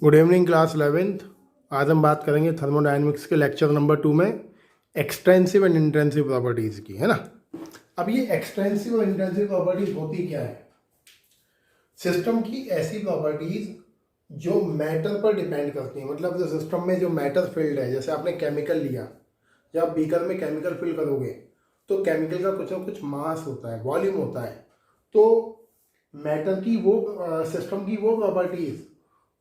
Good evening class 11th। आज हम बात करेंगे थर्मोडायनेमिक्स के लेक्चर नंबर 2 में एक्सटेंसिव एंड इंटेंसिव प्रॉपर्टीज़ की, है ना। अब ये एक्सटेंसिव और इंटेंसिव प्रॉपर्टीज़ होती क्या है? सिस्टम की ऐसी प्रॉपर्टीज़ जो मैटर पर डिपेंड करती हैं। मतलब जो सिस्टम में जो मैटर फील्ड है, जैसे आपने केमिकल लिया, जब आप बीकर में केमिकल फिल करोगे तो केमिकल का कुछ ना कुछ मास होता है, वॉल्यूम होता है। तो मैटर की वो सिस्टम की वो प्रॉपर्टीज़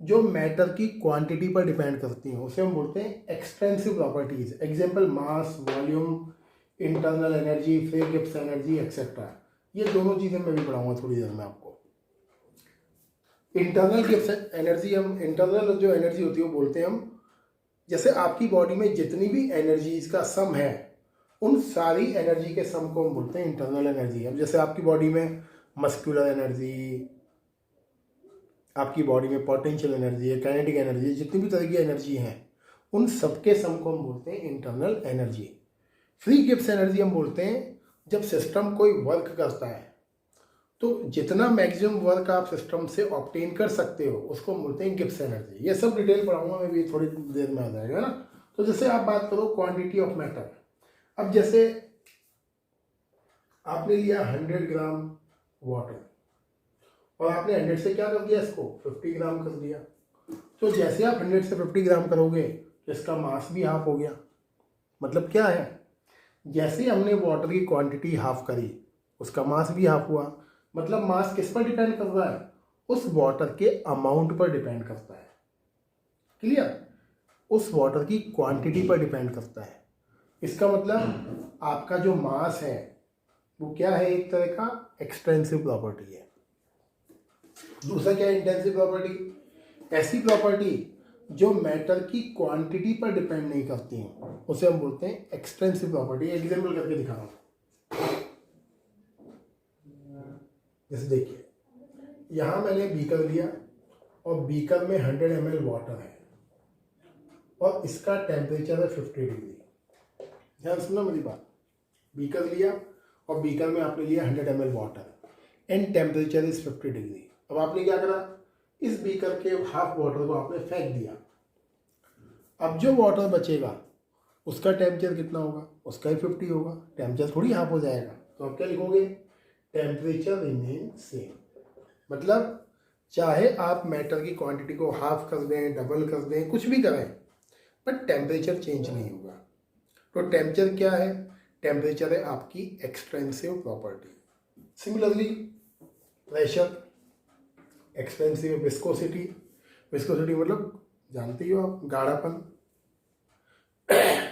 जो मैटर की क्वांटिटी पर डिपेंड करती हैं उसे हम बोलते हैं extensive properties. Example mass, volume, internal energy, free Gibbs energy etcetera. ये दोनों चीज़ें मैं भी पढ़ाऊंगा थोड़ी देर में आपको। इंटरनल गिब्स एनर्जी, हम इंटरनल जो एनर्जी होती है वो बोलते हैं हम, जैसे आपकी बॉडी में जितनी भी एनर्जीज का सम है उन सारी एनर्जी के सम को हम बोलते हैं इंटरनल एनर्जी। अब जैसे आपकी बॉडी में मस्कुलर एनर्जी, आपकी बॉडी में पोटेंशियल एनर्जी है, काइनेटिक एनर्जी है, जितनी भी तरह की एनर्जी हैं उन सबके सम को हम बोलते हैं internal energy. Free Gibbs energy हम बोलते हैं जब सिस्टम कोई वर्क करता है तो जितना मैक्सिमम वर्क आप सिस्टम से ऑब्टेन कर सकते हो उसको हम बोलते हैं गिब्स एनर्जी। ये सब डिटेल पढ़ाऊंगा मैं भी, थोड़ी देर में आ जाएगा ना। तो जैसे आप बात करो क्वांटिटी ऑफ मैटर। अब जैसे आपने लिया 100 ग्राम वाटर और आपने 100 से क्या कर दिया, इसको 50 ग्राम कर दिया। तो जैसे आप 100 से 50 ग्राम करोगे तो इसका मास भी हाफ हो गया। मतलब क्या है, जैसे हमने वाटर की क्वांटिटी हाफ करी उसका मास भी हाफ हुआ। मतलब मास किस पर डिपेंड कर रहा है? उस वाटर के अमाउंट पर डिपेंड करता है। क्लियर? उस वाटर की क्वांटिटी पर डिपेंड करता है। इसका मतलब आपका जो मास है वो क्या है, एक तरह का एक्सटेंसिव प्रॉपर्टी है। दूसरा क्या है, इंटेंसिव प्रॉपर्टी। ऐसी प्रॉपर्टी जो मैटर की क्वांटिटी पर डिपेंड नहीं करती हैं उसे हम बोलते हैं एक्सटेंसिव प्रॉपर्टी। एग्जांपल करके दिखा रहा हूं। जैसे देखिए, यहां मैंने बीकर लिया और बीकर में 100 ml वाटर है और इसका टेम्परेचर है 50 डिग्री। ध्यान सुनो मेरी बात। बीकर लिया और बीकर में आपने लिया 100 ml water and temperature is 50 degree. अब आपने क्या करा, इस बीकर के हाफ वाटर को आपने फेंक दिया। अब जो वाटर बचेगा उसका टेम्परेचर कितना होगा, उसका ही 50 होगा। टेम्परेचर थोड़ी हाफ हो जाएगा। तो आप क्या लिखोगे, टेम्परेचर रिमेन सेम। मतलब चाहे आप मैटर की क्वांटिटी को हाफ कर दें, डबल कर दें, कुछ भी करें, बट टेम्परेचर चेंज नहीं होगा। तो टेम्परेचर क्या है? टेम्परेचर है आपकी extensive property. Similarly pressure, expensive. Viscosity, viscosity मतलब जानते ही हो आप, गाढ़ापन।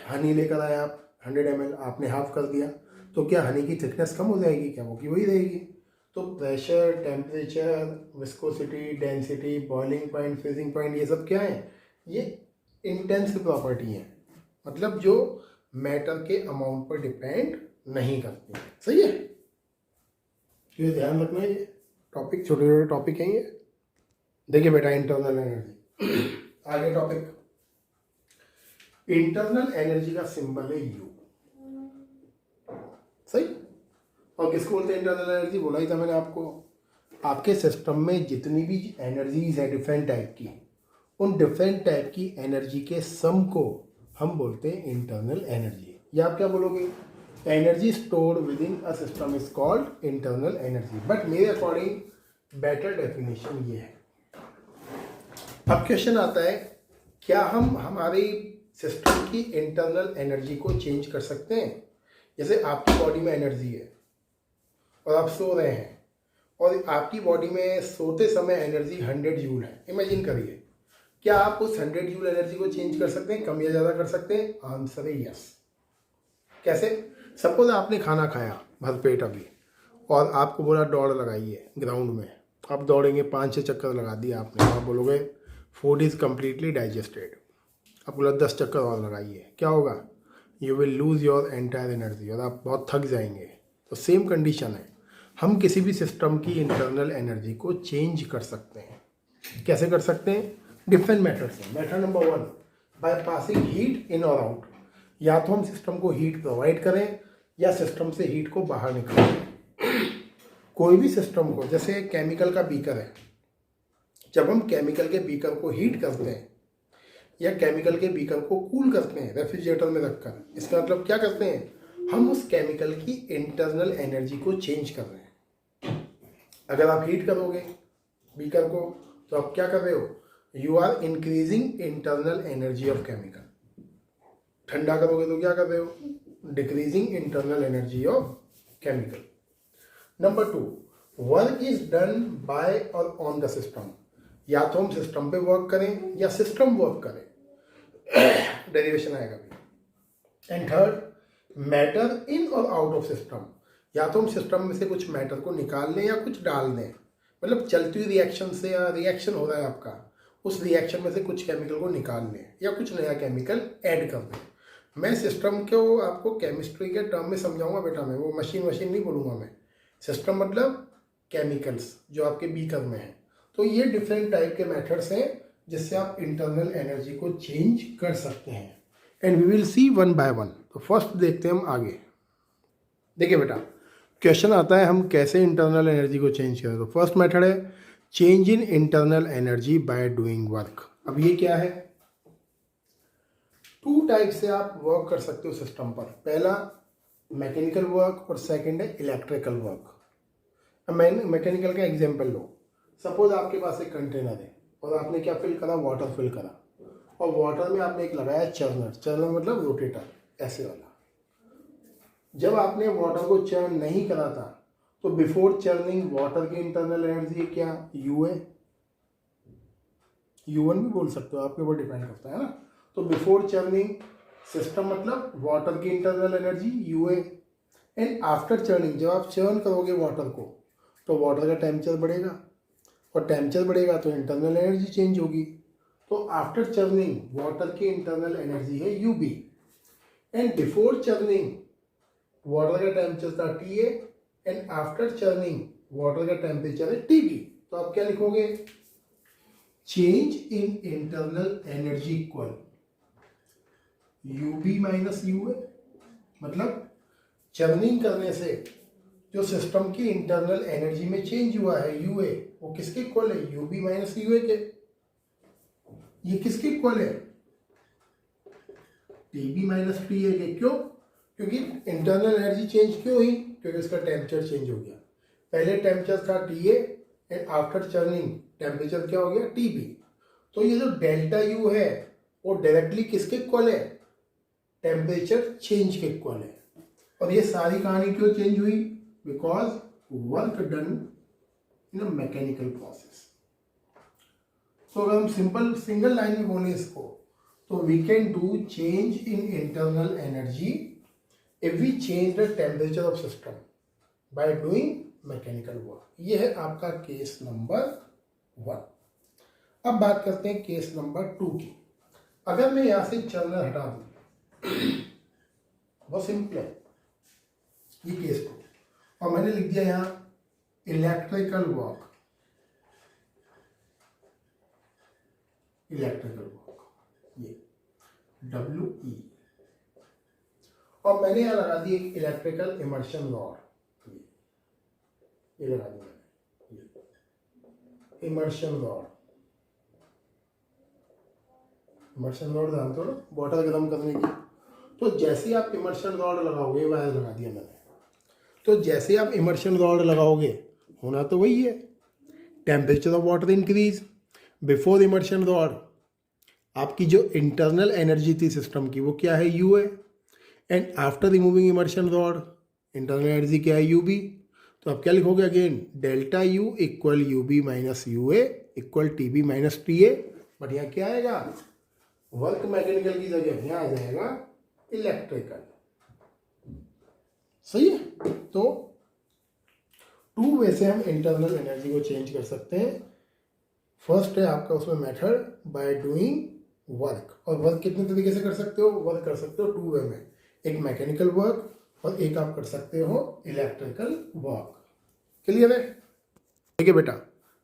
हनी लेकर आए आप 100 ml, आपने हाफ कर दिया तो क्या हनी की थिकनेस कम हो जाएगी? क्या वो की वही रहेगी। तो pressure, temperature, viscosity, density, boiling point, freezing point, ये सब क्या है? ये इंटेंसिव प्रॉपर्टी है। मतलब जो मैटर के अमाउंट पर डिपेंड नहीं करती। सही है? तो ये ध्यान रखना है, ये टॉपिक छोटे छोटे टॉपिक हैं ये। देखिए बेटा, इंटरनल एनर्जी। आगे टॉपिक, इंटरनल एनर्जी का सिंबल है यू। सही? और किसको बोलते हैं इंटरनल एनर्जी? बोला ही था मैंने आपको। आपके सिस्टम में जितनी भी एनर्जीज है डिफरेंट टाइप की, उन डिफरेंट टाइप की एनर्जी के सम को हम बोलते हैं इंटरनल एनर्जी। या आप क्या बोलोगे, energy stored with in a system is called internal energy. But मेरे अकॉर्डिंग बेटर डेफिनेशन ये है। अब क्वेश्चन आता है, क्या हम हमारी सिस्टम की इंटरनल एनर्जी को चेंज कर सकते हैं? जैसे आपकी बॉडी में एनर्जी है और आप सो रहे हैं और आपकी बॉडी में सोते समय एनर्जी 100 जूल है। इमेजिन करिए, क्या आप उस 100 जूल एनर्जी को चेंज कर सकते हैं, कम या ज़्यादा कर सकते हैं? आंसर है यस। कैसे? सपोज आपने खाना खाया भरपेट अभी और आपको बोला दौड़ लगाइए ग्राउंड में। आप दौड़ेंगे, 5-6 चक्कर लगा दिए आपने, आप बोलोगे फूड इज़ कम्प्लीटली डाइजेस्टेड। आप बोला 10 चक्कर और लगाइए, क्या होगा? You will lose your entire energy और आप बहुत थक जाएंगे। तो सेम कंडीशन है, हम किसी भी सिस्टम की इंटरनल एनर्जी को चेंज कर सकते हैं। कैसे कर सकते हैं? डिफरेंट मेथड से। Method number 1, by passing heat in और आउट। या तो हम सिस्टम को हीट प्रोवाइड करें या सिस्टम से हीट को बाहर निकालें। कोई भी सिस्टम को, जैसे केमिकल का बीकर है, जब हम केमिकल के बीकर को हीट करते हैं या केमिकल के बीकर को कूल करते हैं रेफ्रिजरेटर में रखकर, इसका मतलब क्या करते हैं, हम उस केमिकल की इंटरनल एनर्जी को चेंज कर रहे हैं। अगर आप हीट करोगे बीकर को तो आप क्या कर रहे हो, you are increasing internal energy of chemical. ठंडा करोगे तो क्या कर रहे हो, decreasing internal energy of chemical. Number 2, work is done by or on the system. या तो हम सिस्टम पे वर्क करें या सिस्टम वर्क करें, डेरिवेशन आएगा भी। एंड थर्ड, मैटर इन और आउट ऑफ सिस्टम। या तो हम सिस्टम में से कुछ मैटर को निकाल लें या कुछ डाल दें, मतलब चलती हुई रिएक्शन से या रिएक्शन हो रहा है आपका, उस रिएक्शन में से कुछ केमिकल को निकाल लें या कुछ नया केमिकल ऐड कर दें। मैं सिस्टम को आपको केमिस्ट्री के टर्म में समझाऊंगा बेटा, मैं वो मशीन नहीं बोलूँगा मैं। सिस्टम मतलब केमिकल्स जो आपके बीकर में है। तो ये डिफरेंट टाइप के मेथड्स हैं जिससे आप इंटरनल एनर्जी को चेंज कर सकते हैं, and we will see one by one. तो फर्स्ट देखते हैं हम आगे। देखिए बेटा, क्वेश्चन आता है हम कैसे इंटरनल एनर्जी को चेंज करें। तो फर्स्ट मेथड है change in internal energy by doing work. अब ये क्या है, 2 टाइप से आप वर्क कर सकते हो सिस्टम पर। पहला मैकेनिकल वर्क और सेकंड है इलेक्ट्रिकल वर्क। अब मैकेनिकल का एग्जांपल लो। सपोज आपके पास एक कंटेनर है और आपने क्या फिल करा, वाटर फिल करा, और वाटर में आपने एक लगाया चर्नर मतलब रोटेटर ऐसे वाला। जब आपने वाटर को चर्न नहीं करा था तो बिफोर चर्निंग वाटर की इंटरनल एनर्जी क्या, यू है, U1 भी बोल सकते हो, आपके ऊपर डिपेंड करता है ना। तो बिफोर चर्निंग सिस्टम मतलब वाटर की इंटरनल एनर्जी यू है, एंड आफ्टर चर्निंग जब आप चर्न करोगे वाटर को तो वाटर का टेम्परेचर बढ़ेगा, और टेम्परेचर बढ़ेगा तो इंटरनल एनर्जी चेंज होगी। तो आफ्टर चर्निंग वाटर की इंटरनल एनर्जी है UB, and before churning water का टेम्परेचर था TA, and after churning water का टेम्परेचर है TB। तो आप क्या लिखोगे, change in internal energy equal UB minus UA। मतलब चर्निंग करने से जो सिस्टम की इंटरनल एनर्जी में चेंज हुआ है UA, वो किसके इक्वल है, UB माइनस UA के। ये किसके इक्वल है, TB माइनस TA के। क्यों, क्योंकि इंटरनल एनर्जी चेंज क्यों हुई, क्योंकि इसका टेम्परेचर चेंज हो गया। पहले टेम्परेचर था TA, and after churning temperature क्या हो गया, TB। तो ये जो डेल्टा U है वो डायरेक्टली किसके इक्वल है, टेम्परेचर चेंज के इक्वल है। और ये सारी कहानी क्यों चेंज हुई, because work done in a mechanical process. तो अगर हम सिंगल लाइन में बोले इसको, तो we can do change in internal energy if we change the temperature of system by doing mechanical work. ये है आपका केस नंबर 1। अब बात करते हैं केस नंबर 2 की। अगर मैं यहां से चर्नर हटा दूं, बहुत सिंपल है ये केस 2, और मैंने लिख दिया यहां इलेक्ट्रिकल वर्क, ये WE, और मैंने यहां लगा दी एक इलेक्ट्रिकल इमर्शन रॉड, ये लगा दिया इमर्शन रॉड। इमर्शन रॉड जानते हो ना, वाटर गर्म करने की। तो जैसे ही आप इमर्शन रॉड लगाओगे, वायर लगा दिया मैंने, तो जैसे आप इमर्शन रॉड लगाओगे होना तो वही है, temperature of water increase. Before immersion rod आपकी जो इंटरनल एनर्जी थी सिस्टम की वो क्या है, U है, and after removing immersion rod internal energy क्या है, UB। तो आप क्या लिखोगे again, delta U equal UB minus UA equal TB minus TA। But यहाँ क्या आएगा, वर्क मैकेनिकल की जगह यहाँ आ जाएगा इलेक्ट्रिकल। सही है। तो 2 वे से हम इंटरनल एनर्जी को चेंज कर सकते हैं। फर्स्ट है आपका उसमें मेथड बाय डूइंग वर्क, और वर्क कितने तरीके से कर सकते हो, वर्क कर सकते हो 2 वे में, एक मैकेनिकल वर्क और एक आप कर सकते हो इलेक्ट्रिकल वर्क। क्लियर है। ठीक है बेटा,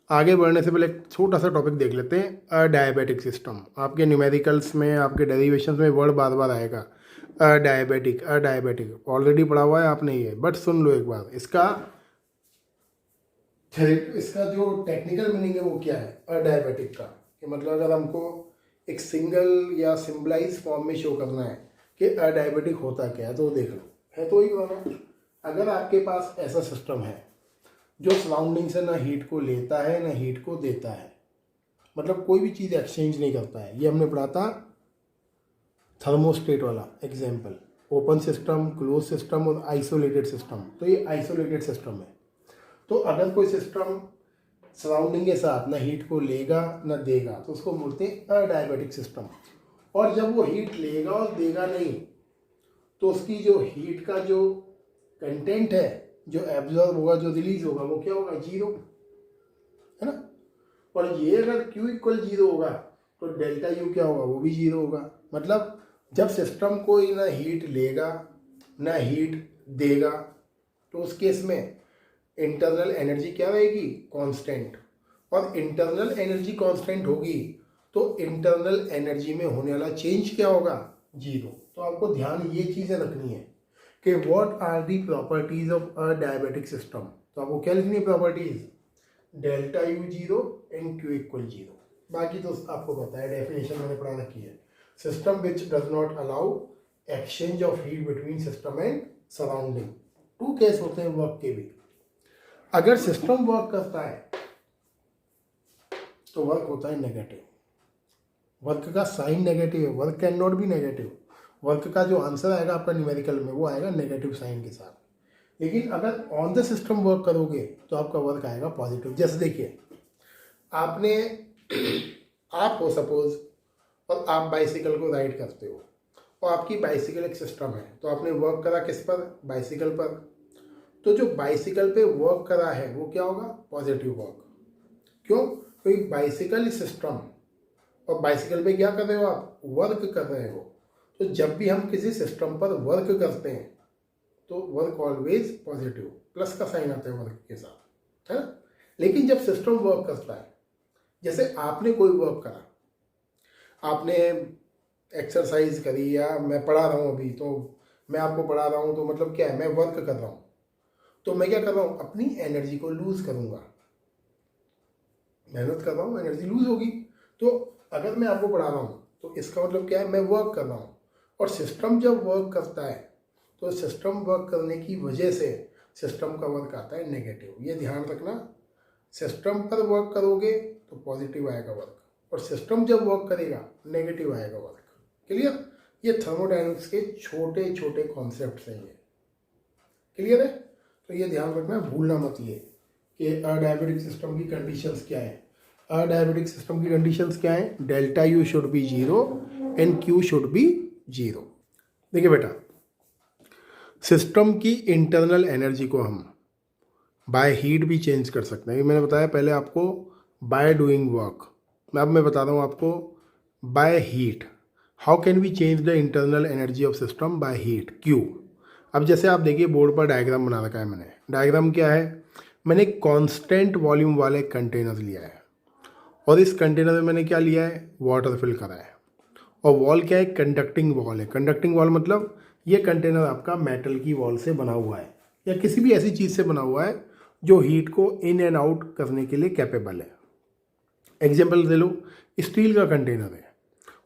आगे बढ़ने से पहले एक छोटा सा टॉपिक देख लेते हैं, अडायबिटिक सिस्टम। आपके न्यूमेरिकल्स में, आपके डेरिवेशंस में वर्ड बार बार आएगा, अडायबिटिक ऑलरेडी पढ़ा हुआ है आपने ये, बट सुन लो एक बार इसका चलिए, तो इसका जो टेक्निकल मीनिंग है वो क्या है अडायबिटिक का, कि मतलब अगर हमको एक सिंगल या सिंबलाइज फॉर्म में शो करना है कि अडायबिटिक होता क्या है, तो देख लो, है तो वही वाला। अगर आपके पास ऐसा सिस्टम है जो सराउंडिंग से ना हीट को लेता है ना हीट को देता है, मतलब कोई भी चीज़ एक्सचेंज नहीं करता है, ये हमने पढ़ा था थर्मोस्टेट वाला example, open system, close system और आइसोलेटेड सिस्टम। तो ये आइसोलेटेड सिस्टम है। तो अगर कोई सिस्टम सराउंडिंग के साथ ना हीट को लेगा ना देगा तो उसको बोलते हैं अडायबिटिक सिस्टम। और जब वो हीट लेगा और देगा नहीं तो उसकी जो हीट का जो कंटेंट है, जो एब्जॉर्ब होगा, जो रिलीज होगा, वो क्या होगा, जीरो, है ना। और ये अगर Q इक्वल जीरो होगा तो डेल्टा यू क्या होगा, वो भी जीरो होगा। मतलब जब सिस्टम कोई ना हीट लेगा ना हीट देगा तो उस केस में इंटरनल एनर्जी क्या रहेगी, कांस्टेंट। और इंटरनल एनर्जी कांस्टेंट होगी तो इंटरनल एनर्जी में होने वाला चेंज क्या होगा, जीरो। तो आपको ध्यान ये चीज़ें रखनी है कि what are the properties of a diabatic system. तो आपको क्या लिखनी है properties, delta U zero and Q equal zero. बाकी तो आपको पता है, डेफिनेशन मैंने पढ़ा रखी है। System which does not allow exchange of heat between system and surrounding. Two case होते हैं वर्क के भी। अगर सिस्टम वर्क करता है तो वर्क होता है नेगेटिव, वर्क का साइन नेगेटिव है, work can not be negative. Work का जो आंसर आएगा आपका न्यूमेरिकल में वो आएगा नेगेटिव साइन के साथ। लेकिन अगर ऑन द सिस्टम वर्क करोगे तो आपका वर्क आएगा पॉजिटिव। जैसे देखिए, आपने आप हो सपोज और आप बाइसिकल को राइड करते हो और आपकी बाइसिकल एक सिस्टम है, तो आपने वर्क करा किस पर, बाइसिकल पर। तो जो बाइसिकल पे वर्क करा है वो क्या होगा, पॉजिटिव वर्क। क्यों, क्योंकि बाइसिकल सिस्टम और बाइसिकल पे क्या कर रहे हो, आप वर्क कर रहे हो। तो जब भी हम किसी सिस्टम पर वर्क करते हैं तो वर्क ऑलवेज पॉजिटिव, प्लस का साइन आता है वर्क के साथ, है ना। लेकिन जब सिस्टम वर्क करता है, जैसे आपने कोई वर्क करा, आपने एक्सरसाइज करी या मैं पढ़ा रहा हूँ अभी, तो मैं आपको पढ़ा रहा हूँ तो मतलब क्या है, मैं वर्क कर रहा हूँ। तो मैं क्या कर रहा हूँ, अपनी एनर्जी को लूज करूँगा, मेहनत कर रहा हूँ, एनर्जी लूज होगी। तो अगर मैं आपको पढ़ा रहा हूँ तो इसका मतलब क्या है, मैं वर्क कर रहा हूँ। और सिस्टम जब वर्क करता है तो सिस्टम वर्क करने की वजह से सिस्टम का वर्क आता है नेगेटिव। ये ध्यान रखना, सिस्टम पर वर्क करोगे तो पॉजिटिव आएगा वर्क, और सिस्टम जब वर्क करेगा नेगेटिव आएगा वर्क। क्लियर, ये थर्मोडायनेमिक्स के छोटे छोटे कॉन्सेप्ट्स हैं, ये क्लियर है। तो ये ध्यान रखना, भूलना मत ये कि अडायबिटिक सिस्टम की कंडीशंस क्या है। अडायबिटिक सिस्टम की कंडीशंस क्या है, delta you should be zero and Q should be zero. देखिए बेटा, सिस्टम की इंटरनल एनर्जी को हम बाय हीट भी चेंज कर सकते हैं। ये मैंने बताया पहले आपको, बाय डूइंग वर्क। अब मैं बता रहा हूँ आपको by heat. How can we change the internal energy of system by heat, Q. अब जैसे आप देखिए बोर्ड पर डायग्राम बना रखा है मैंने। डायग्राम क्या है, मैंने कांस्टेंट वॉल्यूम वाले कंटेनर लिया है और इस कंटेनर में मैंने क्या लिया है, वाटर फिल करा है। और वॉल क्या है, कंडक्टिंग वॉल है। कंडक्टिंग वॉल मतलब ये कंटेनर आपका मेटल की वॉल से बना हुआ है या किसी भी ऐसी चीज़ से बना हुआ है जो हीट को इन एंड आउट करने के लिए कैपेबल है। एग्जाम्पल दे लो, स्टील का कंटेनर है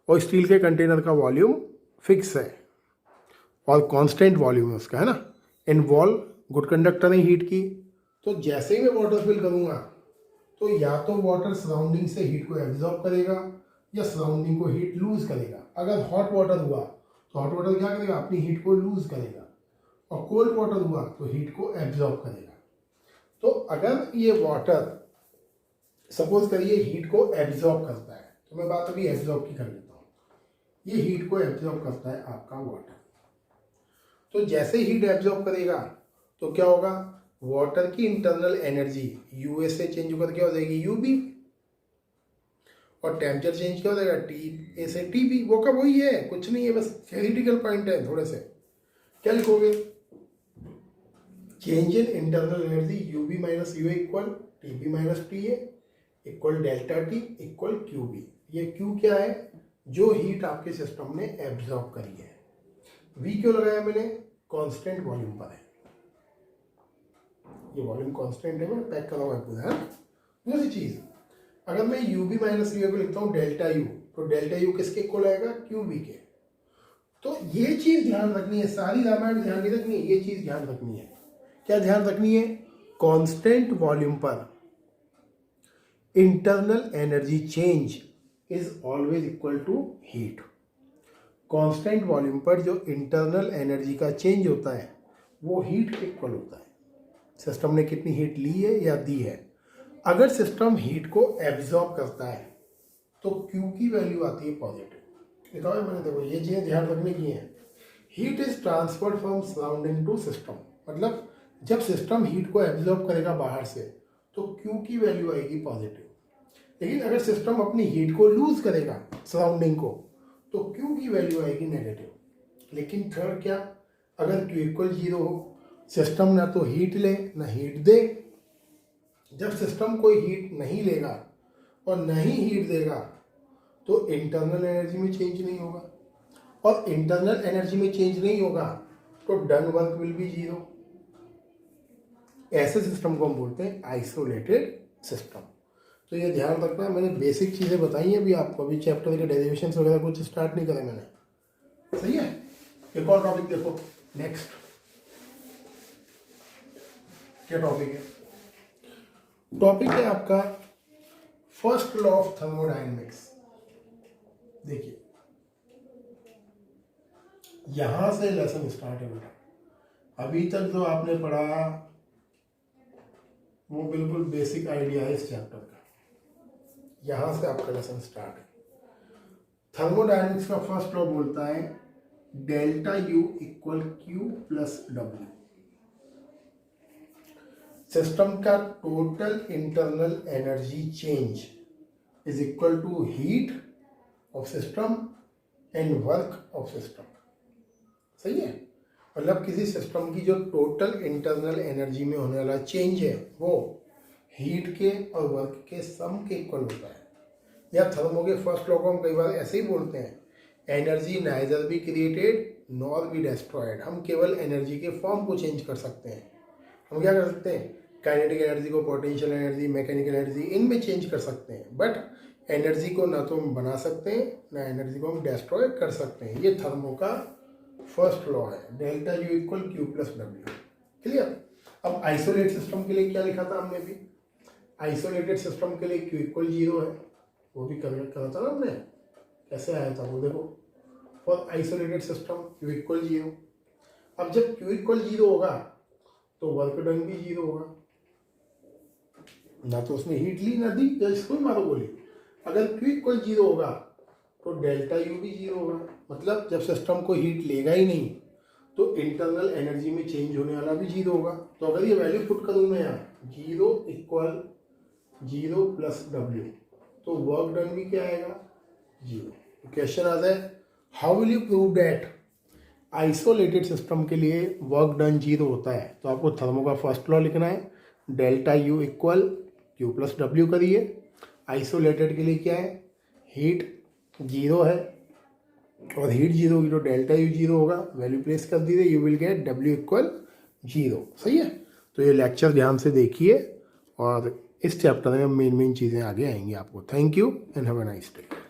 और स्टील के कंटेनर का वॉल्यूम फिक्स है और कांस्टेंट वॉल्यूम है उसका, है ना। एंड वॉल गुड कंडक्टर है हीट की। तो जैसे ही मैं वाटर फिल करूँगा तो या तो वाटर सराउंडिंग से हीट को एब्जॉर्ब करेगा या सराउंडिंग को हीट लूज करेगा। अगर हॉट वाटर हुआ तो हॉट वाटर क्या करेगा, अपनी हीट को लूज करेगा, और कोल्ड वाटर हुआ तो हीट को एब्जॉर्ब करेगा। तो अगर ये वाटर सपोज करिए हीट को एब्जॉर्ब करता है, तो मैं बात अभी एब्जॉर्ब की कर लेता हूँ। ये हीट को एब्जॉर्ब करता है आपका वाटर। तो जैसे हीट एब्जॉर्ब करेगा तो क्या होगा, वाटर की इंटरनल एनर्जी यूए से चेंज होकर क्या हो जाएगी, यूबी। और टेम्परेचर चेंज क्या हो जाएगा, टी ए से टी बी। वो का वही है, कुछ नहीं है, बस थ्योरेटिकल पॉइंट है थोड़े से। क्या लिखोगे, change in internal energy U B minus U equal T B minus T A equal delta T equal Q B. ये क्यू क्या है, जो हीट आपके सिस्टम ने एब्जॉर्ब करी है। वी क्यों लगाया मैंने, कांस्टेंट वॉल्यूम पर है। ये वॉल्यूम कांस्टेंट है, मैं पैक कर रहा हूँ पूरा। दूसरी चीज़, अगर मैं यू बी माइनस वी को लिखता हूँ डेल्टा यू, तो डेल्टा यू किसके इक्वल आएगा, क्यू बी के। तो ये चीज़ ध्यान रखनी है, सारी रामायण ध्यान नहीं रखनी है, ये चीज़ ध्यान रखनी है। क्या ध्यान रखनी है, कांस्टेंट वॉल्यूम पर internal energy change is always equal to heat. Constant volume पर जो इंटरनल एनर्जी का चेंज होता है वो हीट के इक्वल होता है। सिस्टम ने कितनी हीट ली है या दी है। अगर सिस्टम हीट को एब्जॉर्ब करता है तो Q की वैल्यू आती है पॉजिटिव। लिखा हुआ है मैंने, देखो ये चीज़ें ध्यान रखने की हैं। Heat is transferred from surrounding to system, मतलब जब सिस्टम हीट को एब्जॉर्ब करेगा बाहर से तो Q की वैल्यू आएगी पॉजिटिव। लेकिन अगर सिस्टम अपनी हीट को लूज करेगा सराउंडिंग को तो Q की वैल्यू आएगी नेगेटिव। लेकिन थर्ड क्या, अगर Q इक्वल 0 हो, सिस्टम ना तो हीट ले ना हीट दे। जब सिस्टम कोई हीट नहीं लेगा और नहीं हीट देगा तो इंटरनल एनर्जी में चेंज नहीं होगा, और इंटरनल एनर्जी में चेंज नहीं होगा तो डन वर्क विल बी 0। ऐसे सिस्टम को हम बोलते हैं आइसोलेटेड सिस्टम। तो ये ध्यान रखना है, मैंने बेसिक चीज़ें बताई हैं अभी आपको, अभी चैप्टर के डेरिवेशंस वगैरह कुछ स्टार्ट नहीं करे मैंने, सही है। एक और टॉपिक देखो, नेक्स्ट क्या टॉपिक है, टॉपिक है आपका फर्स्ट लॉ ऑफ थर्मोडायनेमिक्स। देखिए यहां से लेसन स्टार्ट है बेटा। अभी तक जो आपने पढ़ा वो बिल्कुल बेसिक आइडिया है इस चैप्टर का, यहां से आपका लेसन स्टार्ट है। थर्मोडायनेमिक्स का फर्स्ट लॉ बोलता है delta U equal Q plus W. System का total internal energy change is equal to heat of system and work of system. सही है, मतलब किसी सिस्टम की जो टोटल इंटरनल एनर्जी में होने वाला चेंज है वो हीट के और वर्क के सम के इक्वल होता है। या थर्मो के फर्स्ट लॉ को हम कई बार ऐसे ही बोलते हैं, energy neither be created nor be destroyed. हम केवल एनर्जी के फॉर्म को चेंज कर सकते हैं। हम क्या कर सकते हैं, काइनेटिक एनर्जी को पोटेंशियल एनर्जी, मैकेनिकल एनर्जी, इनमें चेंज कर सकते हैं, बट एनर्जी को ना तो हम बना सकते हैं ना एनर्जी को हम डिस्ट्रॉय कर सकते हैं। ये थर्मो का फर्स्ट लॉ है, delta U equal Q plus W. Clear. अब आइसोलेट सिस्टम के लिए क्या लिखा था हमने भी, आइसोलेटेड सिस्टम के लिए क्यू इक्वल 0 है, वो भी करा था ना हमने, कैसे आया था वो देखो, for isolated system Q equal 0। अब जब क्यू इक्वल 0 होगा तो वर्क डन भी 0 होगा, ना तो उसने हीट ली ना दी, या इसको ही मारो गोली। अगर क्यू इक्वल 0 होगा तो डेल्टा यू भी 0 होगा, मतलब जब सिस्टम को हीट लेगा ही नहीं तो इंटरनल एनर्जी में चेंज होने वाला भी 0 होगा। तो अगर ये वैल्यू पुट करूँ मैं यहाँ 0 इक्वल 0 प्लस डब्ल्यू, तो वर्क डन भी क्या आएगा 0। क्वेश्चन आता है how will you prove that isolated system के लिए वर्क डन 0 होता है। तो आपको थर्मो का फर्स्ट लॉ लिखना है, delta U equal Q plus W करिए। आइसोलेटेड के लिए क्या है, हीट 0 है और हीट 0 होगी तो डेल्टा यू 0 होगा, वैल्यू प्लेस कर दीजिए, you will get W equal 0। सही है। तो ये लेक्चर ध्यान से देखिए और इस चैप्टर में मेन चीज़ें आगे आएंगी आपको। Thank you and have a nice day.